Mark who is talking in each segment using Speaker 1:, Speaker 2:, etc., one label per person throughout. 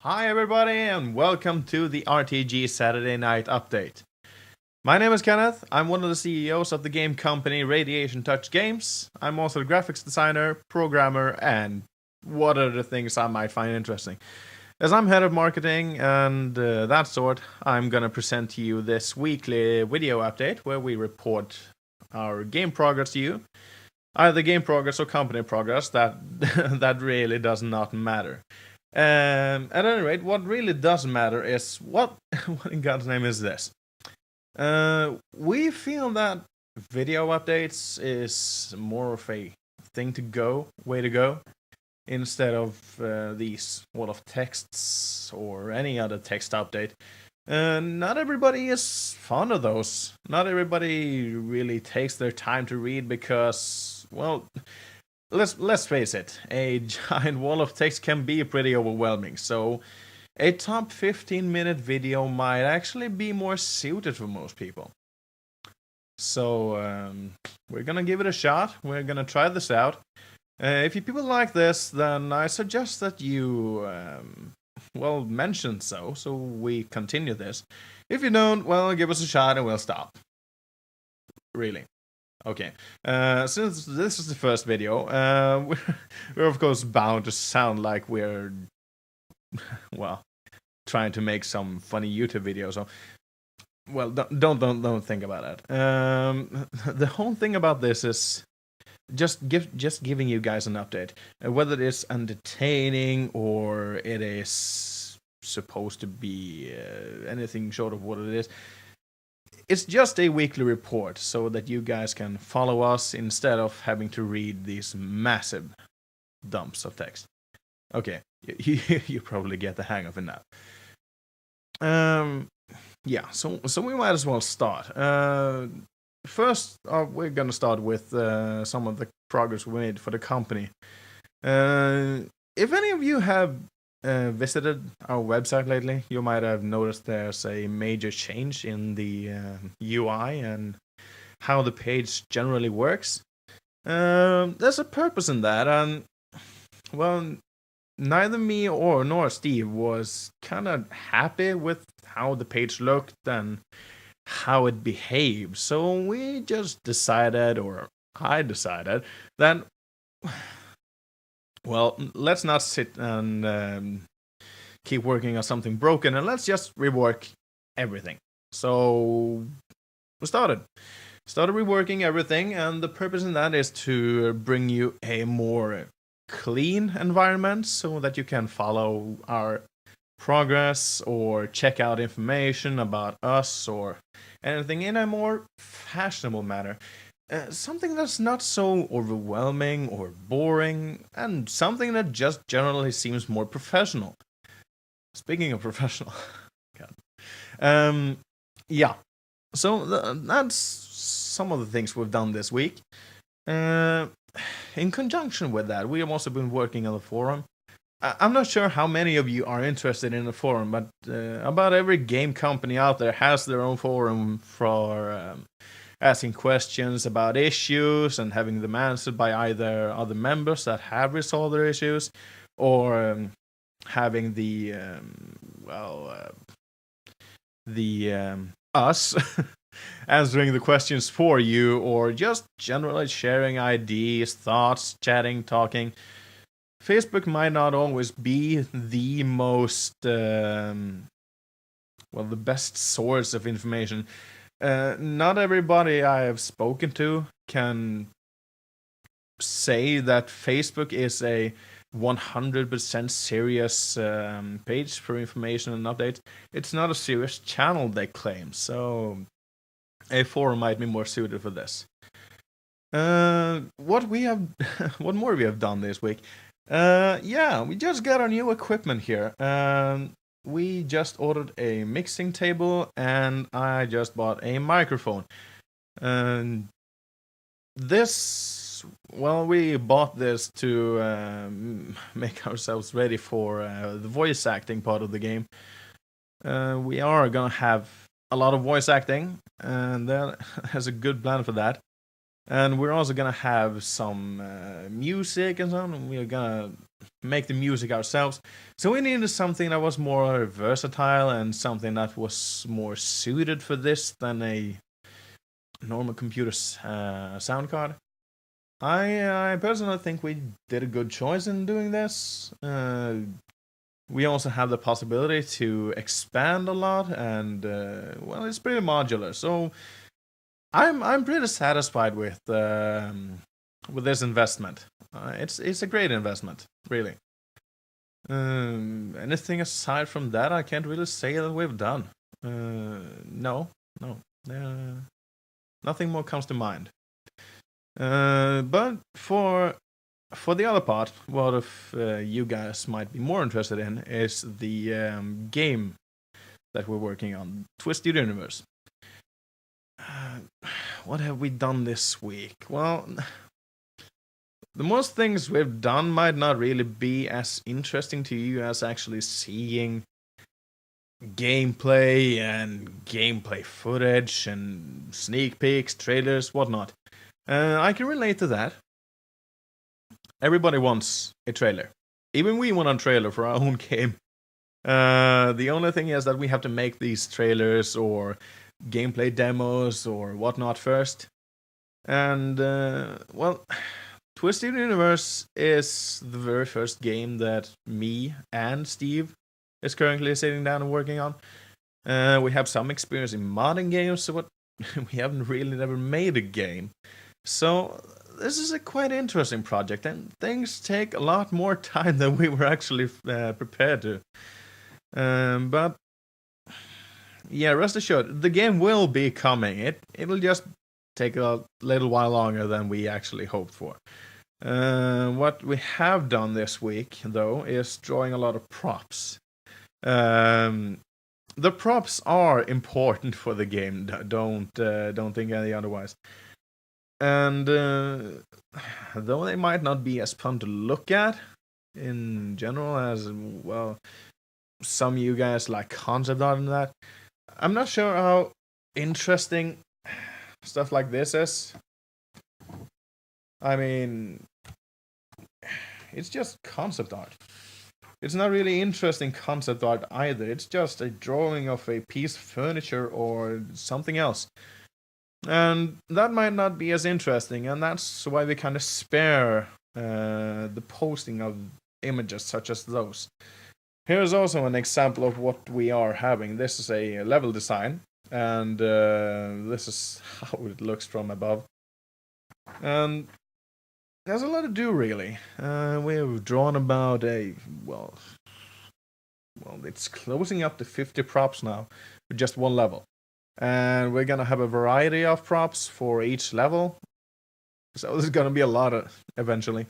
Speaker 1: Hi everybody and welcome to the RTG Saturday Night Update. My name is Kenneth, I'm one of the CEOs of the game company Radiation Touch Games. I'm also a graphics designer, programmer, and what other things I might find interesting. As I'm head of marketing and that sort, I'm gonna present to you this weekly video update where we report our game progress to you. Either game progress or company progress, that really does not matter. At any rate, what really does matter is what in God's name is this? We feel that video updates is more of a way to go, instead of these wall of texts or any other text update. Not everybody is fond of those. Not everybody really takes their time to read because, well, let's face it, a giant wall of text can be pretty overwhelming, so a top 15-minute video might actually be more suited for most people. So we're gonna give it a shot, we're gonna try this out. If you people like this, then I suggest that you, mention so we continue this. If you don't, well, give us a shot and we'll stop. Really. Okay, since this is the first video, we're of course bound to sound like we're, well, trying to make some funny YouTube video. So, well, don't think about that. The whole thing about this is just giving you guys an update, whether it is entertaining or it is supposed to be anything short of what it is. It's just a weekly report so that you guys can follow us instead of having to read these massive dumps of text. Okay, you probably get the hang of it now. Yeah, so we might as well start. First, we're gonna start with some of the progress we made for the company. If any of you have visited our website lately, you might have noticed there's a major change in the UI and how the page generally works. There's a purpose in that, and well, neither me nor Steve was kind of happy with how the page looked and how it behaved, so we just decided, or I decided, that, well, let's not sit and keep working on something broken, and let's just rework everything. So we started reworking everything, and the purpose in that is to bring you a more clean environment so that you can follow our progress or check out information about us or anything in a more fashionable manner. Something that's not so overwhelming or boring, and something that just generally seems more professional. Speaking of professional, God. Yeah. So that's some of the things we've done this week. In conjunction with that, we have also been working on the forum. I'm not sure how many of you are interested in the forum, but about every game company out there has their own forum for asking questions about issues and having them answered by either other members that have resolved their issues, or having the us answering the questions for you, or just generally sharing ideas, thoughts, chatting, talking. Facebook might not always be the most, the best source of information. Not everybody I have spoken to can say that Facebook is a 100% serious page for information and updates. It's not a serious channel, they claim, so a forum might be more suited for this. What more we have done this week? We just got our new equipment here. We just ordered a mixing table, and I just bought a microphone. And we bought this to make ourselves ready for the voice acting part of the game. We are gonna have a lot of voice acting, and there's a good plan for that. And we're also gonna have some music and so on. We're gonna make the music ourselves. So we needed something that was more versatile and something that was more suited for this than a normal computer sound card. I personally think we did a good choice in doing this. We also have the possibility to expand a lot, and well, it's pretty modular. So I'm pretty satisfied with this investment. It's a great investment, really. Anything aside from that, I can't really say that we've done. No. Nothing more comes to mind. But for the other part, what if you guys might be more interested in is the game that we're working on, Twisted Universe. What have we done this week? Well, the most things we've done might not really be as interesting to you as actually seeing gameplay and gameplay footage and sneak peeks, trailers, whatnot. I can relate to that. Everybody wants a trailer. Even we want a trailer for our own game. The only thing is that we have to make these trailers or gameplay demos or whatnot first. And, well, Twisted Universe is the very first game that me and Steve is currently sitting down and working on. We have some experience in modding games, but we haven't really never made a game. So this is a quite interesting project, and things take a lot more time than we were actually prepared to. But yeah, rest assured, the game will be coming. It'll just take a little while longer than we actually hoped for. What we have done this week, though, is drawing a lot of props. The props are important for the game. Don't think any otherwise. And though they might not be as fun to look at in general as, well, some of you guys like concept art and that, I'm not sure how interesting stuff like this is. I mean, it's just concept art. It's not really interesting concept art either. It's just a drawing of a piece of furniture or something else. And that might not be as interesting, and that's why we kind of spare the posting of images such as those. Here's also an example of what we are having. This is a level design, and this is how it looks from above. And there's a lot to do, really. We've drawn about well, it's closing up to 50 props now with just one level. And we're gonna have a variety of props for each level. So there's gonna be a lot eventually.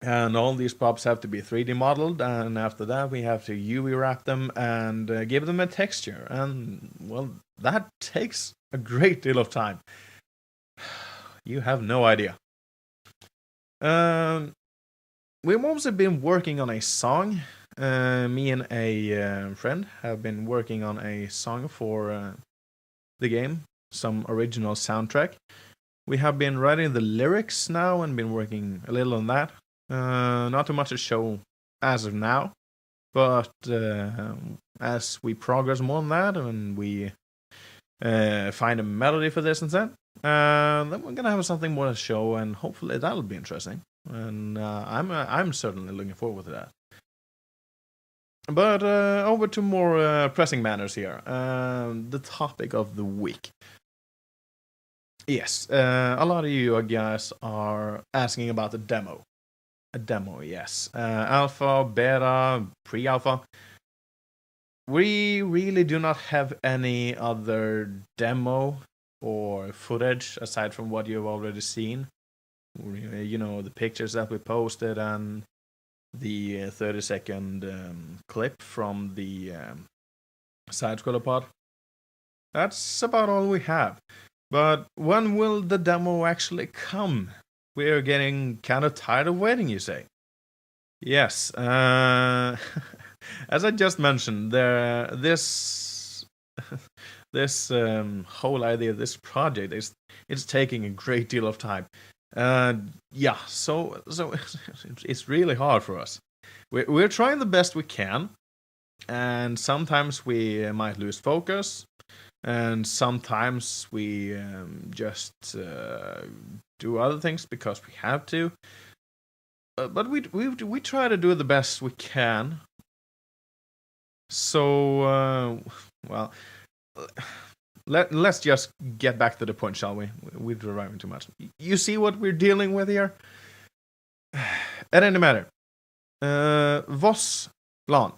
Speaker 1: And all these props have to be 3D modeled, and after that we have to UV wrap them and give them a texture. And, well, that takes a great deal of time. You have no idea. We've also been working on a song. Me and a friend have been working on a song for the game, some original soundtrack. We have been writing the lyrics now and been working a little on that. Not too much to show as of now, but as we progress more on that and we find a melody for this and that, then we're gonna have something more to show, and hopefully that'll be interesting. And I'm certainly looking forward to that. But over to more pressing matters here. The topic of the week. Yes, a lot of you guys are asking about the demo. A demo, yes. Alpha, beta, pre-alpha. We really do not have any other demo or footage aside from what you've already seen. You know, the pictures that we posted and the 30-second clip from the side-scroller pod. That's about all we have. But when will the demo actually come? We're getting kind of tired of waiting, you say? Yes. As I just mentioned, this whole idea, this project, is taking a great deal of time. Yeah, so it's really hard for us. We're trying the best we can, and sometimes we might lose focus, and sometimes we just do other things because we have to. But we try to do the best we can. So well, let's just get back to the point, shall we? We're driving too much. You see what we're dealing with here? At any matter, Voss LAN,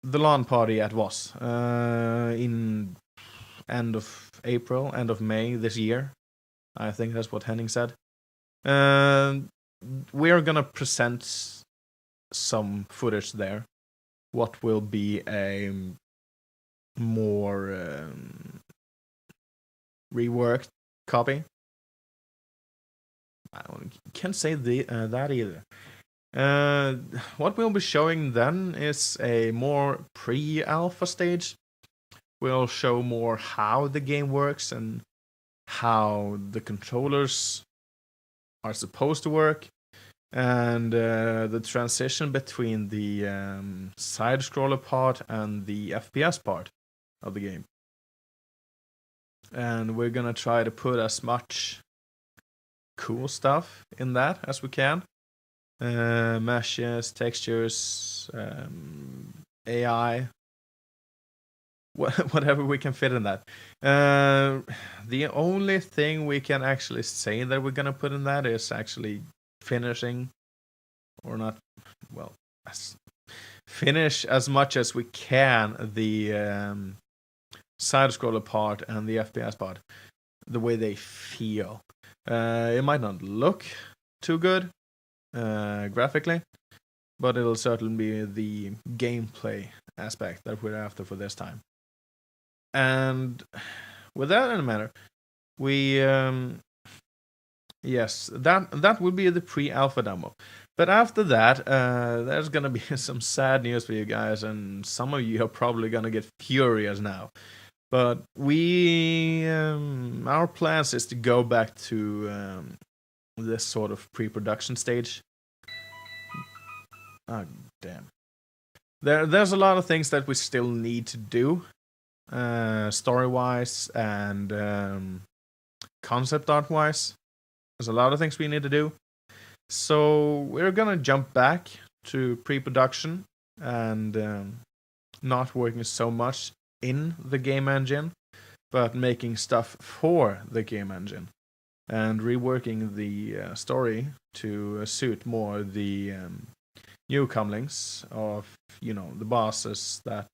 Speaker 1: the LAN party at Voss, in end of April, end of May this year. I think that's what Henning said. We are gonna present some footage there. What will be a more reworked copy. I can't say that either. What we'll be showing then is a more pre-alpha stage. We'll show more how the game works and how the controllers are supposed to work, and the transition between the side-scroller part and the FPS part of the game. And we're gonna try to put as much cool stuff in that as we can. Meshes, textures, AI, whatever we can fit in that. The only thing we can actually say that we're gonna put in that is actually finishing, or not, well, finish as much as we can the side-scroller part and the FPS part, the way they feel. It might not look too good graphically, but it'll certainly be the gameplay aspect that we're after for this time. And with that in the matter, we yes, that would be the pre-alpha demo. But after that, there's gonna be some sad news for you guys, and some of you are probably gonna get furious now. But our plans is to go back to this sort of pre-production stage. Oh damn! There's a lot of things that we still need to do, story-wise and concept art-wise. There's a lot of things we need to do. So we're gonna jump back to pre-production and not working so much in the game engine, but making stuff for the game engine and reworking the story to suit more the newcomlings of, the bosses that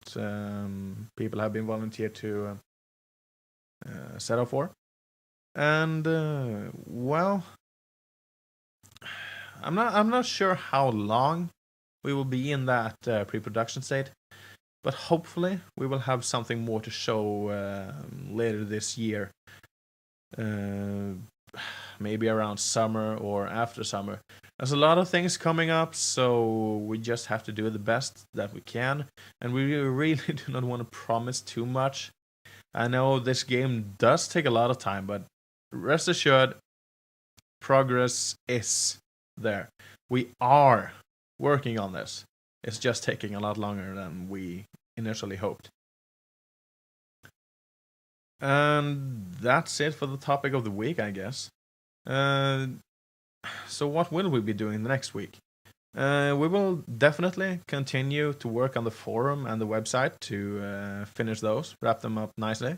Speaker 1: people have been volunteered to set up for. And well, I'm not sure how long we will be in that pre-production state, but hopefully we will have something more to show later this year. Maybe around summer or after summer. There's a lot of things coming up, so we just have to do the best that we can, and we really do not want to promise too much. I know this game does take a lot of time, but rest assured, progress is there. We are working on this. It's just taking a lot longer than we initially hoped. And that's it for the topic of the week, I guess. So what will we be doing the next week? We will definitely continue to work on the forum and the website to finish those, wrap them up nicely.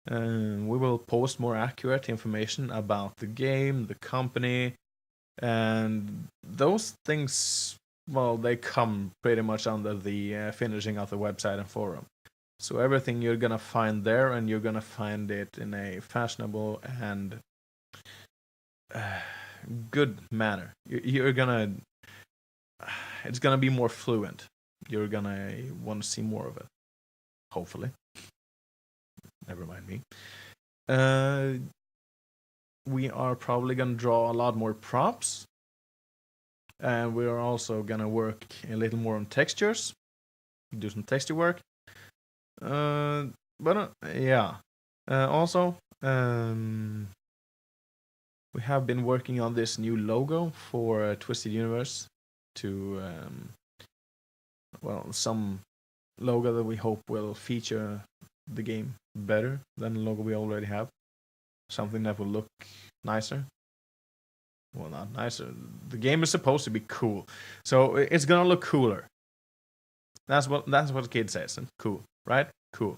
Speaker 1: We will post more accurate information about the game, the company, and those things, well, they come pretty much under the finishing of the website and forum. So everything you're gonna find there, and you're gonna find it in a fashionable and good manner. You're gonna, it's gonna be more fluent. You're gonna want to see more of it. Hopefully. Never mind me. We are probably gonna draw a lot more props, and we are also gonna work a little more on textures, do some texture work. But yeah. Also, we have been working on this new logo for Twisted Universe to, some logo that we hope will feature the game better than the logo we already have. Something that will look nicer. Well, not nicer. The game is supposed to be cool, so it's gonna look cooler. That's what the kid says. Cool, right? Cool.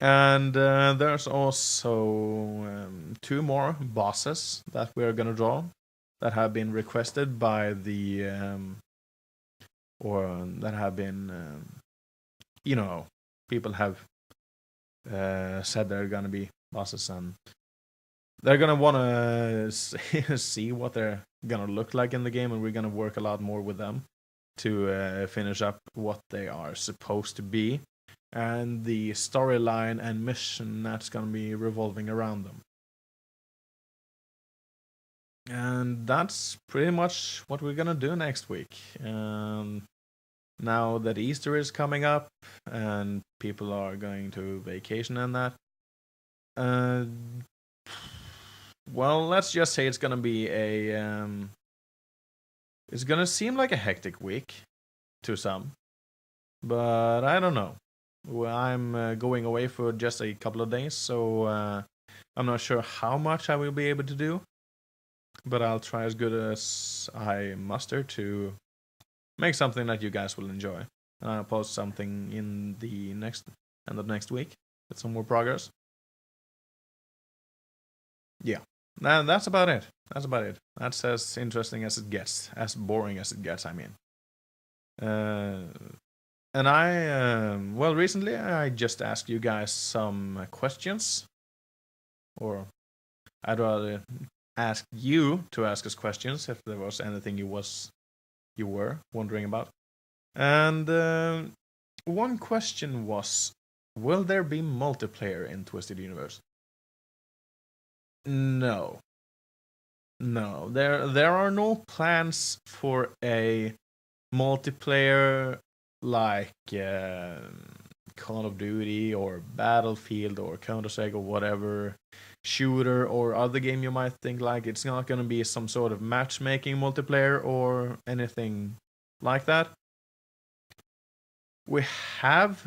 Speaker 1: And there's also 2 more bosses that we're gonna draw that have been requested by the or that have been people have said they're gonna be bosses, and they're gonna wanna see what they're gonna look like in the game, and we're gonna work a lot more with them to finish up what they are supposed to be, and the storyline and mission that's gonna be revolving around them. And that's pretty much what we're gonna do next week. Now that Easter is coming up and people are going to vacation and that, let's just say it's gonna be it's gonna seem like a hectic week to some, but I don't know. Well, I'm going away for just a couple of days, so I'm not sure how much I will be able to do, but I'll try as good as I muster to make something that you guys will enjoy. And I'll post something in the end of next week with some more progress. Yeah, that's about it. That's as interesting as it gets, as boring as it gets, I mean. And recently I just asked you guys some questions, or I'd rather ask you to ask us questions if there was anything you were wondering about. And one question was, will there be multiplayer in Twisted Universe? No. There are no plans for a multiplayer like Call of Duty or Battlefield or Counter-Strike or whatever shooter or other game you might think like. It's not going to be some sort of matchmaking multiplayer or anything like that. We have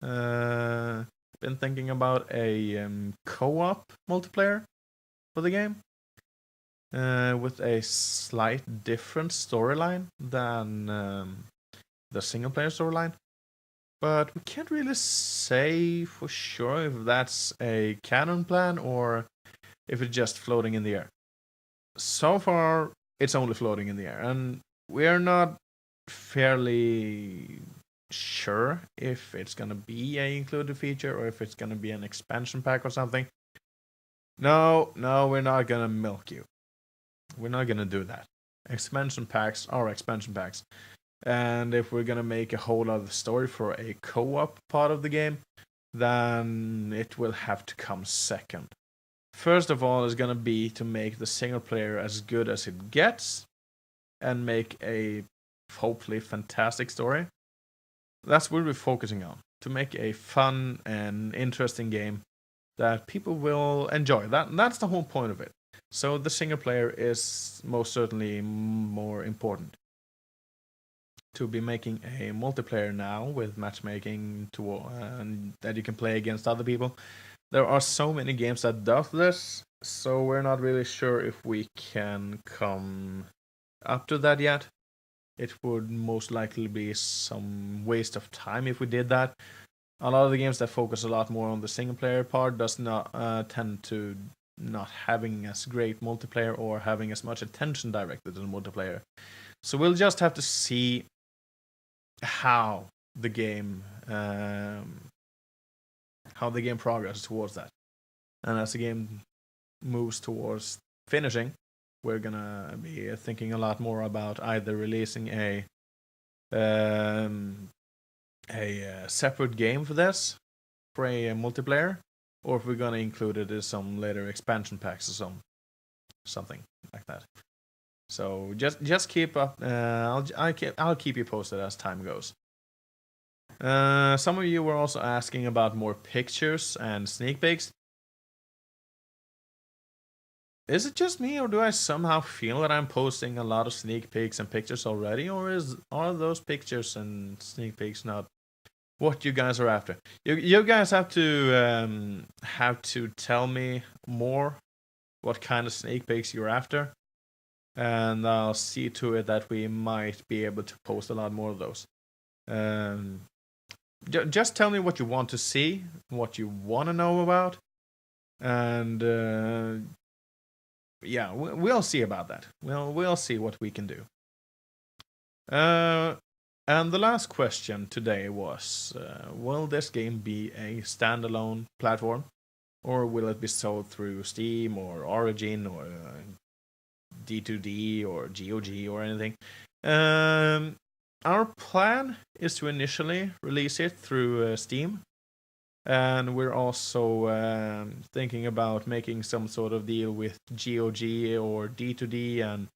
Speaker 1: been thinking about a co-op multiplayer for the game with a slight different storyline than the single-player storyline. But we can't really say for sure if that's a canon plan or if it's just floating in the air. So far, it's only floating in the air, and we're not fairly sure if it's gonna be a included feature or if it's gonna be an expansion pack or something. No, we're not gonna milk you. We're not gonna do that. Expansion packs are expansion packs. And if we're gonna make a whole other story for a co-op part of the game, then it will have to come second. First of all is gonna be to make the single player as good as it gets, and make a hopefully fantastic story. That's what we're focusing on, to make a fun and interesting game that people will enjoy. That's the whole point of it. So the single player is most certainly more important. To be making a multiplayer now with matchmaking and that you can play against other people. There are so many games that does this, so we're not really sure if we can come up to that yet. It would most likely be some waste of time if we did that. A lot of the games that focus a lot more on the single player part does not tend to not having as great multiplayer or having as much attention directed to the multiplayer. So we'll just have to see how the game progresses towards that. And as the game moves towards finishing, we're gonna be thinking a lot more about either releasing a separate game for this, for a multiplayer, or if we're gonna include it as some later expansion packs or something like that. So just keep up. I'll keep you posted as time goes. Some of you were also asking about more pictures and sneak peeks. Is it just me, or do I somehow feel that I'm posting a lot of sneak peeks and pictures already, or are those pictures and sneak peeks not what you guys are after? You guys have to tell me more what kind of sneak peeks you're after, and I'll see to it that we might be able to post a lot more of those. Just tell me what you want to see, what you want to know about, and yeah, we'll see about that. We'll see what we can do. And the last question today was, will this game be a standalone platform, or will it be sold through Steam or Origin or D2D or GOG or anything? Our plan is to initially release it through Steam, and we're also thinking about making some sort of deal with GOG or D2D and,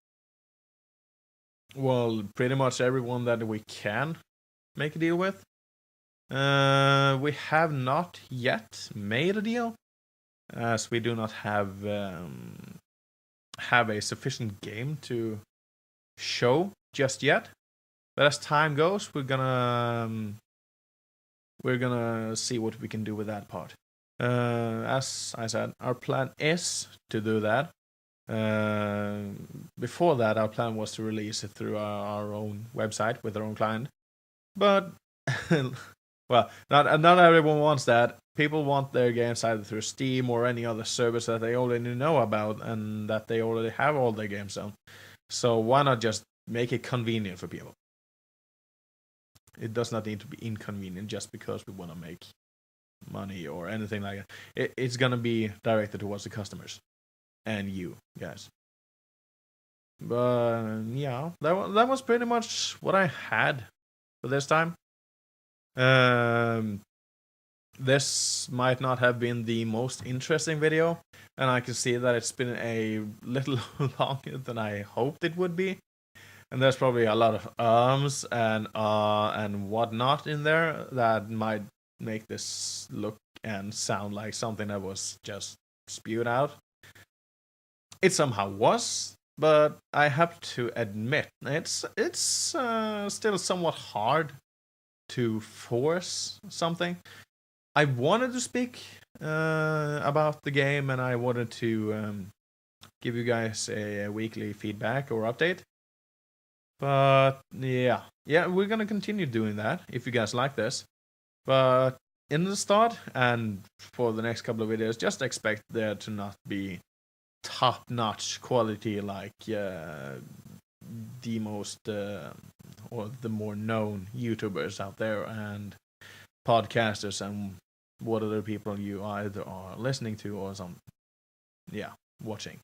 Speaker 1: well, pretty much everyone that we can make a deal with. We have not yet made a deal, as we do not have a sufficient game to show just yet. But as time goes, we're gonna see what we can do with that part. As I said, our plan is to do that. Before that, our plan was to release it through our own website with our own client. But well, not everyone wants that. People want their games either through Steam or any other service that they already know about and that they already have all their games on. So why not just make it convenient for people? It does not need to be inconvenient just because we want to make money or anything like that. It's gonna be directed towards the customers and you guys. But yeah, that was pretty much what I had for this time. This might not have been the most interesting video, and I can see that it's been a little longer than I hoped it would be. And there's probably a lot of and whatnot in there that might make this look and sound like something that was just spewed out. It somehow was, but I have to admit it's still somewhat hard to force something. I wanted to speak about the game, and I wanted to give you guys a weekly feedback or update. But yeah, we're gonna continue doing that if you guys like this. But in the start and for the next couple of videos, just expect there to not be top-notch quality like the most or the more known YouTubers out there and podcasters and what other people you either are listening to or watching.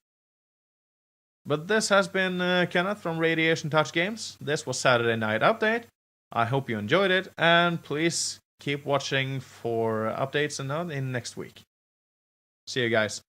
Speaker 1: But this has been Kenneth from Radiation Touch Games. This was Saturday Night Update. I hope you enjoyed it, and please keep watching for updates and in next week. See you guys.